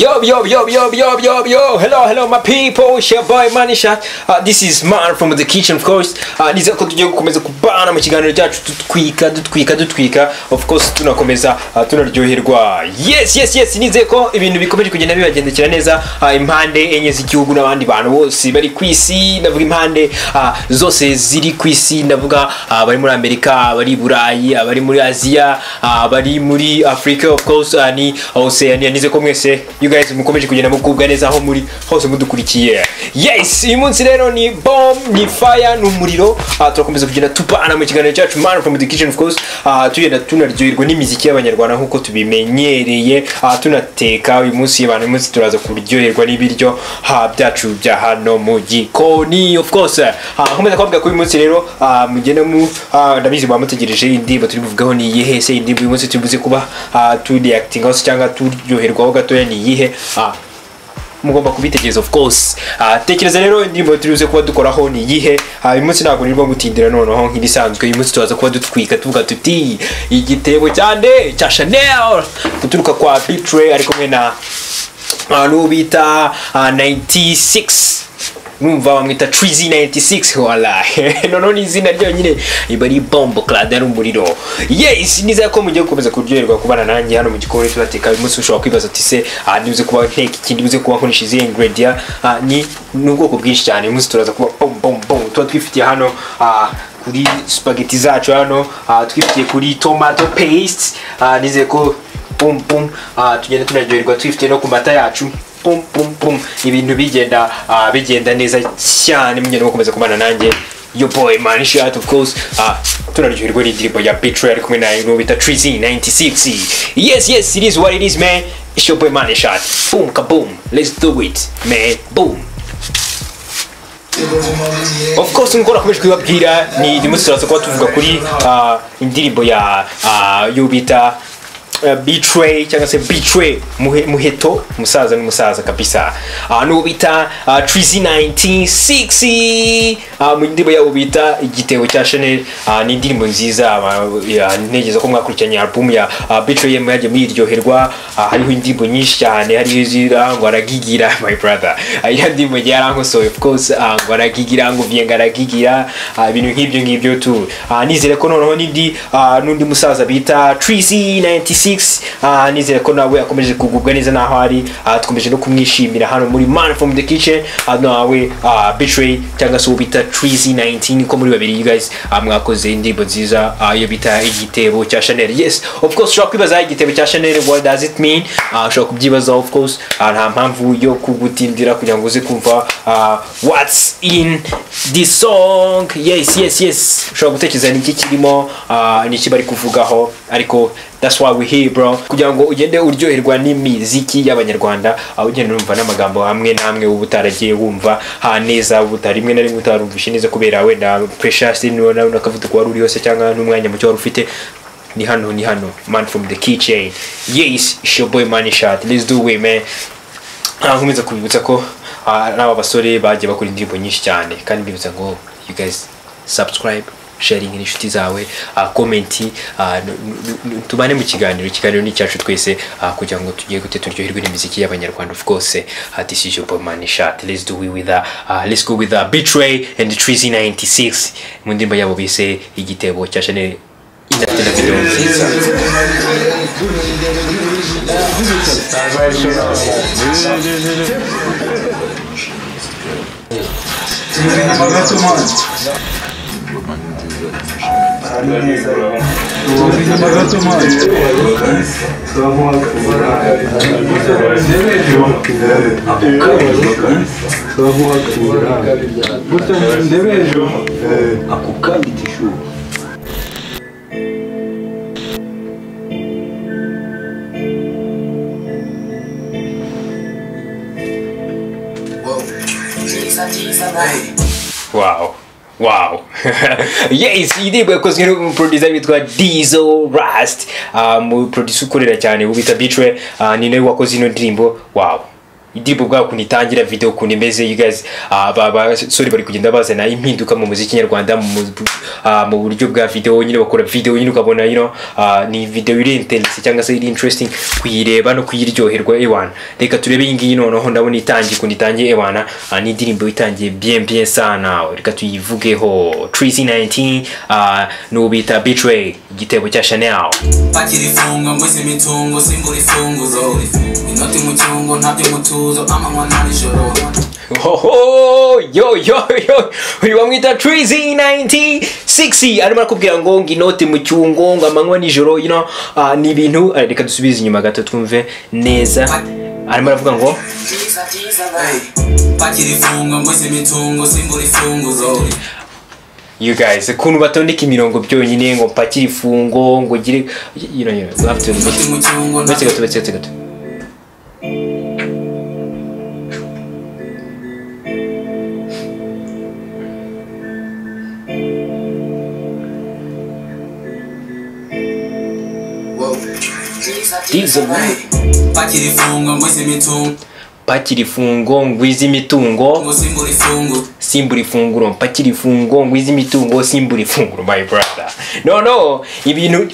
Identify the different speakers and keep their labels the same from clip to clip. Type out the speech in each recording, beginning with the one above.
Speaker 1: Yo, hello my people, it's your boy Manisha. This is Man from the kitchen, of course. Niza ko tugiye gukomeza kubana mu kiganiro cyacu dutwika. Of course tunakomeza tunaryoherwa. Yes, nize ko ibintu bikomeje kugenda bibagendekera neza impande enye z'igihugu n'abandi bantu bose bari kwisi, ndavuga impande zose ziri kwisi, ndavuga bari muri Amerika, bari Burayi, bari muri Asia, bari muri Africa, of course ni Oceania. Nize ko mwese you guys mukomeje kugenda mukubwa neza aho muri hose mudukurikiye. Yes, uyu munsi rero ni bomb, ni fire, n'umuriro. Turakomeza kugenda tupana mu kiganiro cyacu Man from the kitchen, of course. Tugenda tunaryoherwa n'imiziki y'abanyarwanda nkuko tubimenyereye. Tunateka uyu munsi abantu munsi turaza kuryoherwa n'ibiryo byacu bya hano mu gikoni, of course. Nkomeza kuvuga ko uyu munsi rero mugenda mu ndabizi bamutegereje indirimbo turi buvugaho ni iyihe se indirimbo uyu munsi tubuze kuba reacting aho cyangwa turyoherwaho gatoya ni iyihe mugomba kubitegereza, of course. Tekereza rero indirimbo turibuze kuba dukoraho ni iyihe. Uyu munsi ntabwo nirimo gutindira noneho nk'ibisanzwe. Uyu munsi tuzaza kuba dutwika tuvuga tuti igitebo cyane cya Chanel guturuka kwa Betray ariko mwe na bita 96 numva bamwita Trizy 96 wala nono ni izina ryo nyine ibari bombo clad ari umuriro. Yes, niza ko mugiye gukomeza kuryoherwa kubana nanjye hano mu gikoni turateka. Uyu munsi ushobora kwibaza ati se nibuze kuba nteke ikindi buze kuba nkoresheje ingredient ni n'ubwoko bwinshi cyane. Uyu munsi turaza kuba bom tuba twifitiye hano kuri spaghetti zacu hano twifitiye kuri tomato paste nize ko pum tugenda tunaryoherwa twifitiye no ku mata yacu pum ibintu bigenda neza cyane mugenda mukomeza kubana nanjye your boy Manisha, of course. Tunaryoherwa n'indirimbo ya Betray ariko nayo bita Trizy 96. Yes, it is what it is, man. It's your boy Manisha. Boom kaboom, let's do it, man. Boom. Of course nkora komeje kwibabwira ni munsi turaza kuba tuvuga kuri indirimbo ya yubita Betray cyangwa se Betray muheto musaza kabisa n'ubita Trizy 96 mu ndirimbo ya ubita igitebo cya Chanel. Ni indirimbo nziza ntegeza ko mwakurikiranye album ya Betray yaje mwiryoherwa. Hariho indirimbo nyinshi cyane, hariho izira ngo aragigira my brother, iyo ndirimbo yarankosoye, of course, ngo aragigira ngo vienga aragigira ibintu nk'ibyo tu. Nizere ko noneho n'undi musaza bita Trizy 96 nizere ko nawe akomeje kugubwa neza naho ari. Tukomeje no kumwishimira hano muri Man from the kitchen. Nawe Betray cyangwa se ubita Trizy 19 ko muri babiri you guys mwakoze indirimbo nziza yo bita igitebo cya Chanel. Yes, of course ushobora kwibaza igitebo cya Chanel what does it mean. Ushobora kubyibaza, of course. Nta mpamvu yo kugutindira kugira ngo uze kumva what's in this song. Yes, ushobora gutekereza n'iki kirimo n'iki bari kuvugaho, ariko that's why we here, bro. Kugira ngo ugende uryoherwa n'imiziki y'abanyarwanda, ugende urumva n'amagambo hamwe namwe ubutaragiye wumva neza, ubutarimwe na rimwe utarumvishe neza kubera wenda precious n'ona nakavuduko wari uri yose cyangwa n'umwanya mucyo wari ufite. Ni hano Man from the kitchen. Yes, it's your boy Manisha. Let's do it, man. Nkomeza kubibutsa ko n'aba basore bagiye bakora indirimbo nyinshi cyane, kandi mbibutsa ngo you guys subscribe, sharing inshuti zawe, comment, tubane mu kiganiro ni cyacu twese kugira ngo tugiye gute turyoherwe n'imiziki y'abanyarwanda, of course. This is your boy Manisha. Let's do it with let's go with Betray and Trizy 96 mu ndirimbo yabo bise igitebo cya Chanel. Inatena video nziza. Wow. Yes, indirimbo yakozwe n'umuproducer witwa Diesel Rust, mu producer ukorera cyane ubita Betray, ni nawe wakoze ino ndirimbo. Wow, indirimbo bwa kunitangira video kuntu imeze you guys sorry bari kugenda bazana impinduka mu muziki nyarwanda mu buryo bwa video nyine bakora video nyine ukabona ni video iri intense cyangwa se iri interesting kuyireba no kuyiryoherwa ewana reka turebe iyi ngiyi noneho ndabona itangiye kunitangiye ewana ni indirimbo itangiye bien sana reka tuyivugeho Trizy 19 no bita Betray igitebo cya Chanel
Speaker 2: bakirifunga ngo imitungo simbura ifunguzo inoti mu cyungo ntabyo mutuzo amanywa n'ijoro
Speaker 1: yo uyu bamwita Trizy 1960 arimo arakubwira ngo inoti mu cyungo ngo amanywa n'ijoro ni ibintu reka dusubize inyuma gato twumve neza arimo aravuga ngo
Speaker 2: bakirifunga ngo imitungo simbura ifunguzo
Speaker 1: you guys kuntu batondeka imirongo byonyine ngo pakiri fungo ngo gire have to betse gato pakiri fungo ngwiza imitungo simbura ifunguro pakiri fungo ngwiza imitungo simbura ifunguro my brother no ibintu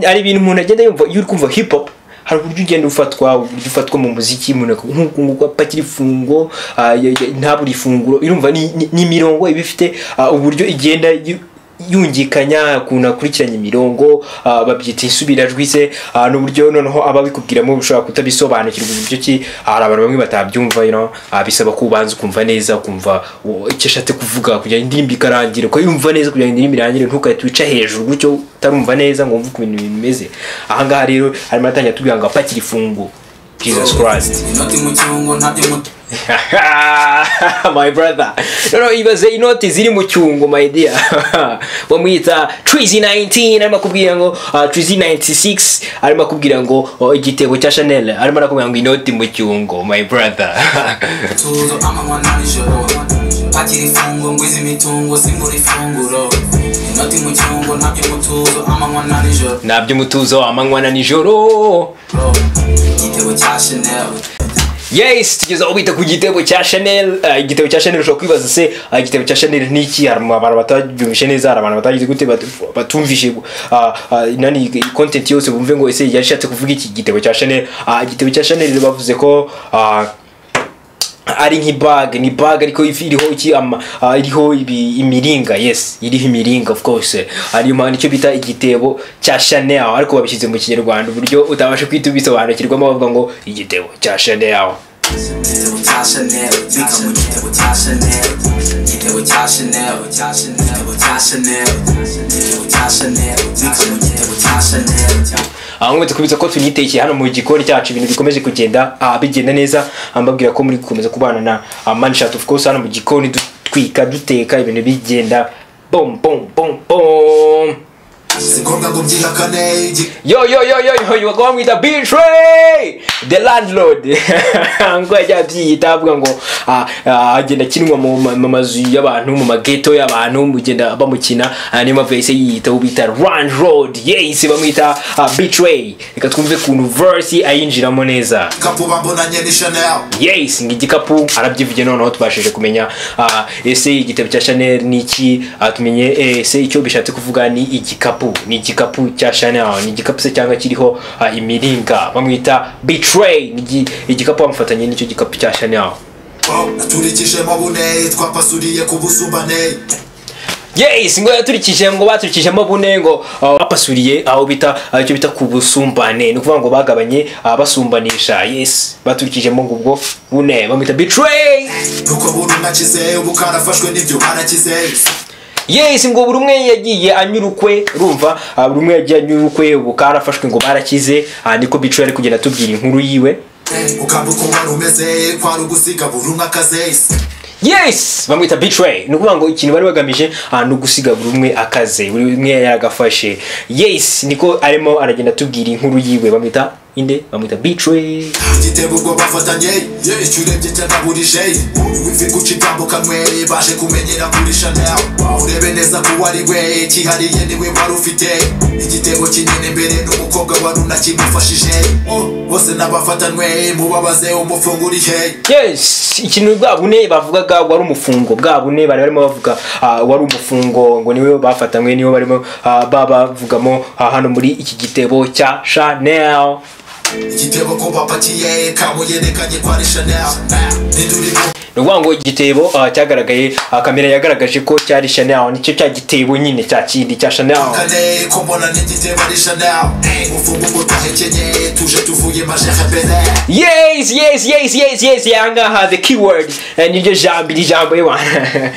Speaker 1: ari ibintu umuntu agenda yumva uri kumva hip hop hari uburyo ugenda ufatwa mu muziki nk'uko pakiri fungo ntaburi ifunguro irumva ni mirongo ibifite uburyo igenda yungikanya kuna kurikiranya imirongo babyita insubirajwi se n'uburyo noneho ababikubwiramo ushobora kutabisobanukirwa uburyo ki hari abantu bamwe batabyumva bisaba kubanza kumva neza kumva icyo ashatse kuvuga kugira indirimbo ikarangira ko yumva neza kugira indirimbo irangire ntukahite wica hejuru gutyo utarumva neza ngo wumve uko ibintu bimeze aha ngaha rero harimo atangira tubwira ngo pakiri fungo Jesus Christ my brother no ibaze inoti ziri mu cyungo my dear bamwita Trizy 19 arimo kubwira ngo Trizy 96 arimo kubwira ngo igitego cya Chanel arimo arakubwira ngo inoti mu cyungo my brother
Speaker 2: tuzo amanywa n'ijoro pakiri fungo ngwiza imitungo simbura ifunguro inoti mu cyungo ntabyo mutuzo amanywa n'ijoro igitego cya Chanel
Speaker 1: yes tugeze aho bita ku gitebo cya Chanel igitebo cya Chanel ushobora kwibaza se igitebo cya Chanel ni iki hari abantu batabyumvishe neza hari abantu batagize gute batumvishe nani content yose bumve ngo ese yashatse kuvuga iki gitebo cya Chanel igitebo cya Chanel bavuze ko ari nk'ibag ni bag ariko iriho imiringa yes iriho imiringa of course ari man icyo bita igitebo cya Chanel ariko babishyize mu kinyarwanda uburyo utabasha kwita ubisobanukirwamo bavuga ngo igitebo cya Chanel Ahumwe tukubitsa ko tuniteke hano mu gikoni cyacu ibintu bikomeje kugenda bigenda neza ambabwira ko muri gukomeza kubana na Manishat of course hano mu gikoni dutwika duteka ibintu bigenda bom yo go with the Betray the landlord ngo yabyita avuga ngo agenda kinwa mu mazu y'abantu mu mageto y'abantu mugenda bamukina niyo mpamvu yise yita ubita Run Road yes bamwita Betray reka twumve kuntu verse ayinjiramo neza yes ngigikapu arabyivuje noneho tubashije kumenya ese igitebo cya Chanel niki tumenye ese icyo bishatse kuvuga ni igikapu cya Chanel ni igikapu se cyangwa kiriho imiringa bamwita Betray ni igikapu bamufatanye n'icyo gikapu cya Chanel
Speaker 2: turikije mabune twapasuriye ku busumbane
Speaker 1: yes ngo yaturikije ngo baturikije mabune ngo bapasuriye aho bita icyo bita ku busumbane ni kuvuga ngo bagabanye basumbanisha yes baturikije ngo ubwo bune bamwita Betray
Speaker 2: nuko buri nakize ubukarafashwe n'ibyo barakize
Speaker 1: yes ngo buri umwe yagiye anyurukwe urumva buri umwe yagiye anyurukwe ubukarafashwe ngo barakize niko Betray ari kugenda tubwira inkuru yiwe
Speaker 2: ukambuka umeze kwa rugusiga buri umwe akaze
Speaker 1: yes bamwita Betray ni ukuvuga ngo ikintu bari bagamije no gusiga buri umwe akaze buri umwe yaragafashe yes niko arimo aragenda tubwira inkuru yiwe bamwita inde bamwita Betray.
Speaker 3: igitebo ubwo bafatanye icyo urebye cyanaburije wifi guca ijambo kamwe baje kumenyera kuri Chanel urebe neza ko wari we kihariye niwe wari ufite igitebo kinini imbere n'umukobwa wari unakimufashije bose n'abafatanywe mubabaze umufunguriye.
Speaker 1: Yes, ikintu bwabune bavugaga wari umufungo bwabune bari barimo bavuga wari umufungo ngo niwe bafatanywe niwe barimo babavugamo hano muri iki gitebo cya Chanel.
Speaker 3: igitebo ko bapakiye kamuyerekanye kwa Chanel
Speaker 1: ngo igitebo cyagaragaye kamera yagaragaje ko cyari Chanel nicyo cya gitebo nyine cya kindi cya Chanel
Speaker 3: kane ko mbona n'igitebo ari Chanel ufunga umutuhekenye tuje tuvuye majerebele.
Speaker 1: Yes yanga the keyword niryo jambo yewana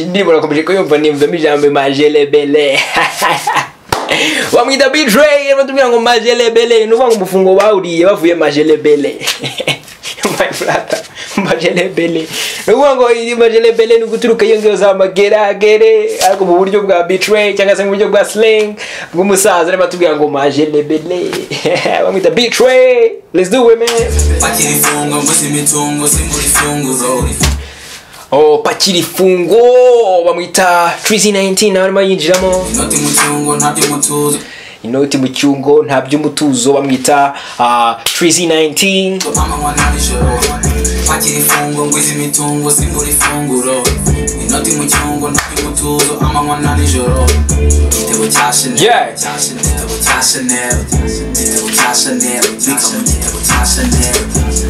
Speaker 1: ndibona komeje kuyumva nimvamo ijambo majerebele wamwita Betray batubwira ngo majerebele nuvuga ngo umufungo bawuriye bavuye majerebele my brother majerebele nuvuga ngo iyi majerebele ni guturuka iyo ngiyo za mageragere ariko mu buryo bwa Betray cyangwa se mu buryo bwa slang bw'umusaza arimo atubwira ngo majerebele wamwita Betray. Let's do it, man.
Speaker 2: Pakiri fungo ngo simitungo simburi funguzo.
Speaker 1: Pakiri fungo bamwita Trizy 19 nawe arimo yinjiramo.
Speaker 2: Inoti mu cyungo ntabyo mutuzo.
Speaker 1: Inoti mu cyungo ntabyo mutuzo bamwita Trizy 19.
Speaker 2: Pakiri fungo ngo simitungo simburi funguro. Inoti mu cyungo ntabyo mutuzo amanywa na nijoro. Igitebo cya Chanel.
Speaker 1: Yeah.
Speaker 2: Igitebo cya Chanel. Igitebo cya Chanel. Igitebo cya Chanel.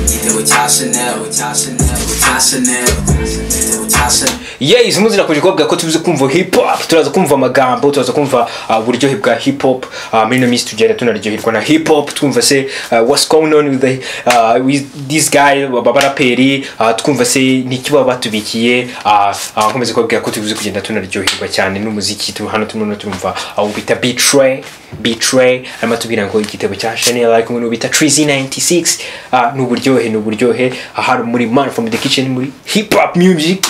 Speaker 2: Igitebo cya Chanel. Igitebo cya Chanel. Igitebo cya Chanel.
Speaker 1: Yes, muzira kuje kubwa ko tubize kumva hip hop, turaza kumva amagambo, turaza kumva uburyohe bwa hip hop. Muri no miss tugera tunaryoherwa na hip hop, twumva se what's going on with this guy babaraperi, twumva se niki baba batubikiye, nkomeze kubwira ko tubize kugenda tunaryoherwa cyane n'umuziki tu hano tumva ubita Betray amatubwira ngo igitebo cya Chanel like umuntu ubita Trizy 96 n'uburyohe ahari muri Man from the Kitchen muri hip hop music.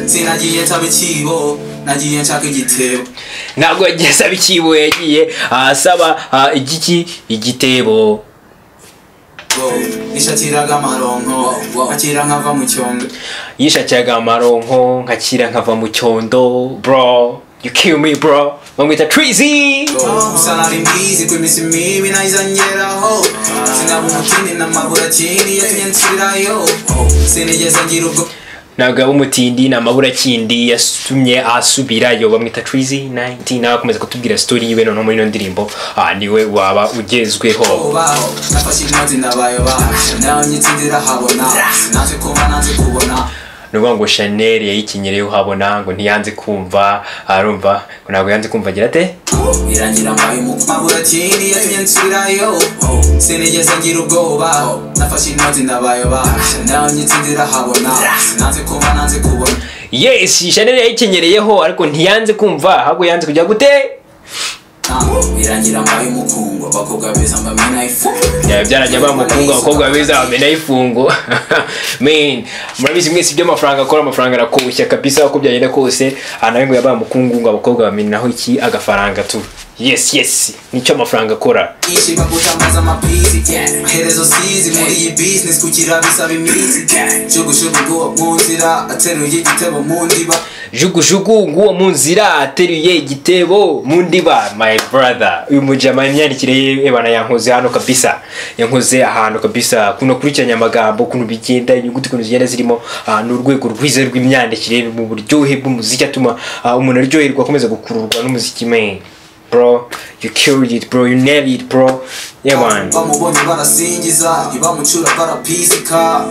Speaker 2: Sinagiye nsabe ikibo nagiye nshaka igitebo
Speaker 1: ntabwo yagiye asaba ikibo yagiye asaba igitebo
Speaker 2: yishakiraga amaronko akira nkava mu cyondo
Speaker 1: yishakiraga amaronko nkakira nkava mu cyondo bro you kill me bro bamwita Trizy
Speaker 2: usanari mbizi ko imisi mibi nayizangeraho sinaba umutini n'amaburakindi yatumye nsubirayo sinigeze ngira ubwo
Speaker 1: ntabwo aba umutindi n'amaburakindi yatumye asubirayo bamwita Trizy 19 nawe akomeza kutubwira story yiwe noneho muri ino ndirimbo niwe waba ugezweho
Speaker 2: nafashe inoti nabayo nawe nyitsindira habona naje kumva nanze kubona
Speaker 1: nuvuga ngo Chanel yayikinyereye uhabona ngo ntiyanze kumva arumva ngo ntabwo yanze kumva agira ate
Speaker 2: birangira mbaye umukumaburakindi yatumye nsubirayo sinigeze ngira ubwoba nafashe inoti nabayo nawe nyitsindira habona nanze kumva nanze kubona.
Speaker 1: Yes, Chanel yayikenyereyeho ariko ntiyanze kumva ahubwo yanze kujya gute
Speaker 2: birangira mbaye umukungu abakobwa beza mbamena ifungo
Speaker 1: byarajya bamukungu abakobwa beza bamena ifungo man murabizi mwese ibyo amafaranga akora amafaranga arakoshya kabisa uko byagenda kose nawe ngo yabaye umukungu ngo abakobwa bamenaho iki agafaranga tu. Yes nicyo amafaranga akora
Speaker 2: ishima gutambaza amapisi herezo sizi muri iyi business kugira bisaba iminsi jugujugu mu nzira ateruye igitebo mu ndiba
Speaker 1: jugujugu nguwo mu nzira ateruye igitebo mu ndiba. My brother uyu mujamani yandikire ebana yankoze hano kabisa yankoze ahantu kabisa kuno kurikiranya amagambo kuno bigenda inyuguti kuno zigenda zirimo n'urwego rwiza rw'imyandikire mu buryohe bw'umuziki atuma umuntu aryoherwa akomeza gukururwa n'umuziki man. Bro, you killed it, bro. You nailed it, bro. Yeah, man.
Speaker 2: Bamubonye barasingiza ibamucura barapisika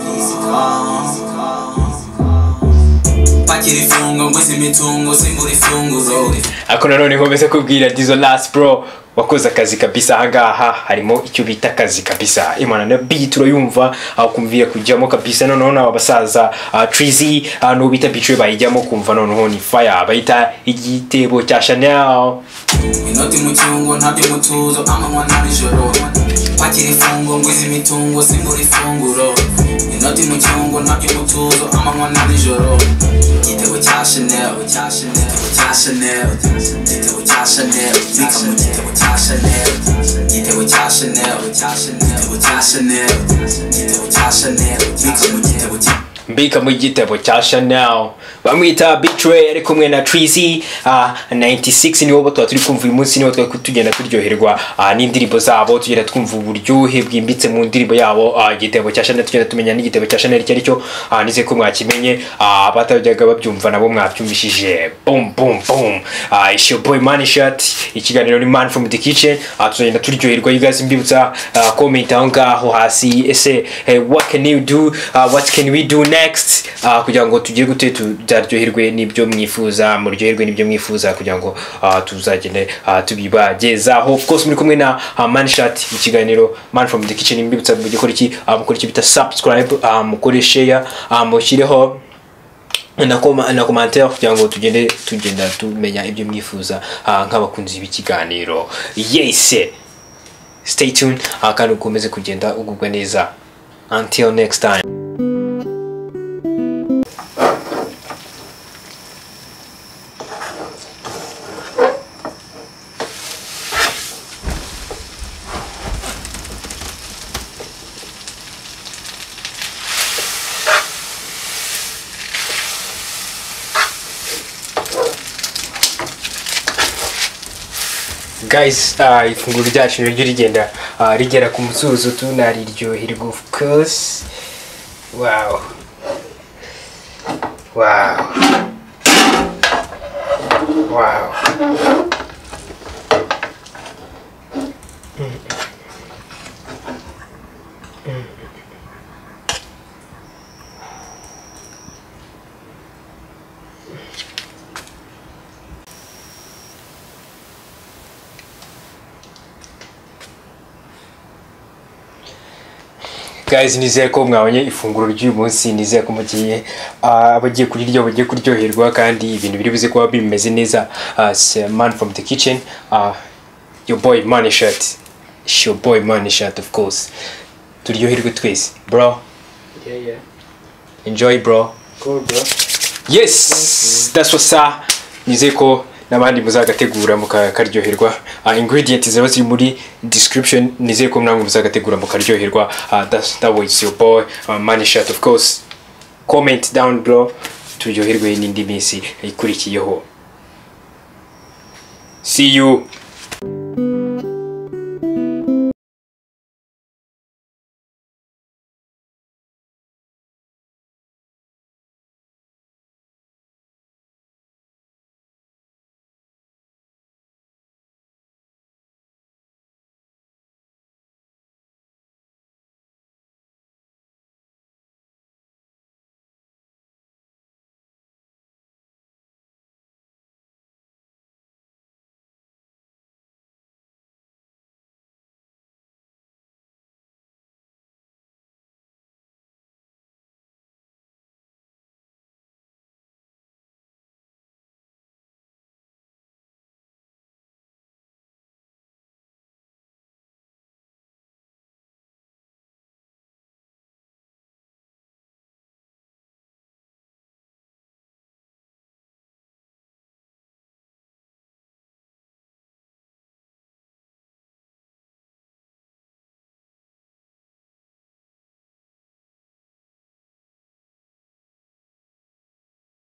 Speaker 2: pakiri fungo ngo simitungo simburi funguzo
Speaker 1: ako nanone nkomeze kubwira Dizo Last bro wakoze akazi kabisa ahangaha harimo icyo bita akazi kabisa imana na beat urayumva akumviye kujyamo kabisa noneho abasaza Trizy no bita Betray bayijyamo kumva noneho ni fire bayita igitebo cya Chanel.
Speaker 2: inoti mu cyungo ntabyo mutuzo amanywa na nijoro pakiri fungo ngo izimitungo simburi funguro inoti mu cyungo ntabyo mutuzo amanywa na nijoro igitebo cya Chanel igitebo cya Chanel igitebo cya Chanel igitebo cya Chanel igitebo igitabo cya Chanel
Speaker 1: mbika mu gitabo cya Chanel bamwita Betray ari kumwe na Trizy 96 niwo bo turi kumva uyu munsi niwo twari tugenda turyoherwa n'indirimbo zabo tugenda twumva uburyohe bwimbitse mu ndirimbo yabo igitabo cya Chanel tugenda tumenya n'igitabo cya Chanel cyari cyo nize ko mwakimenye abatajyaga babyumva nabo mwabyumvishije boom boom boom it's your boy Manishat ikiganiro ni Man from the Kitchen tugenda turyoherwa you guys mbibutsa comment aho ngaho hasi ese what can you do what can we do next kugira ngo tujye gute tudaryoherwe n'ibyo mwifuza muryoherwe n'ibyo mwifuza kugira ngo tuzagende tubibagezaho of course muri kumwe na Manishat ikiganiro Man from the Kitchen mbibutsa mu gikora iki mukora iki bita subscribe mukore share mushyireho na commentaire kugira ngo tugenda tumenya ibyo mwifuza nk'abakunzi b'ikiganiro yes stay tuned kandi ukomeze kugenda ugubwa neza until next time. Guys, ifunguro ryacu niryo rigera ku musozo tunariryoherwa of course. Wow. Guys, nizeye ko mwabonye ifunguro ry'uyu munsi nizeye ko mugiye abagiye kuryoherwa kandi ibintu biri buze kuba bimeze neza. Man from the Kitchen, your boy Manishat, your boy Manishat of course. Turyoherwe twese bro.
Speaker 4: Yeah.
Speaker 1: Enjoy bro.
Speaker 4: Cool bro.
Speaker 1: Yes, that's what's up. Nizeye ko n'abandi muzagategura mukaryoherwa. Ingredients zaba ziri muri description nizeye ko namwe muzagategura mukaryoherwa. That was your boy Manishat of course. Comment down below turyoherwe n'indi minsi ikurikiyeho. See you.